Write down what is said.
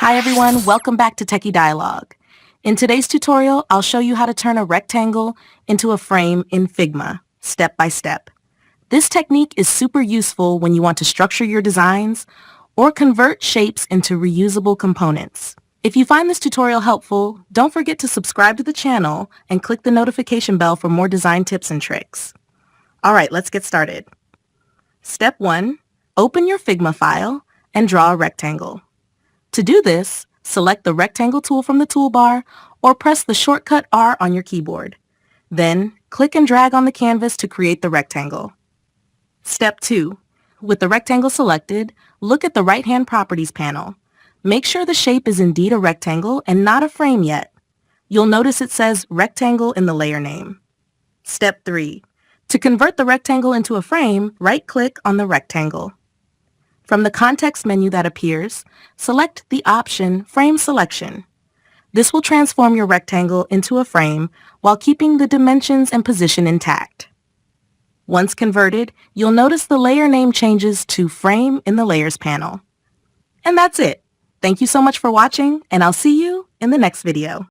Hi everyone, welcome back to Techie Dialogue. In today's tutorial, I'll show you how to turn a rectangle into a frame in Figma, step by step. This technique is super useful when you want to structure your designs or convert shapes into reusable components. If you find this tutorial helpful, don't forget to subscribe to the channel and click the notification bell for more design tips and tricks. Alright, let's get started. Step 1. Open your Figma file and draw a rectangle. To do this, select the rectangle tool from the toolbar or press the shortcut R on your keyboard. Then, click and drag on the canvas to create the rectangle. Step 2. With the rectangle selected, look at the right-hand properties panel. Make sure the shape is indeed a rectangle and not a frame yet. You'll notice it says rectangle in the layer name. Step 3. To convert the rectangle into a frame, right-click on the rectangle. From the context menu that appears, select the option Frame Selection. This will transform your rectangle into a frame while keeping the dimensions and position intact. Once converted, you'll notice the layer name changes to Frame in the Layers panel. And that's it. Thank you so much for watching, and I'll see you in the next video.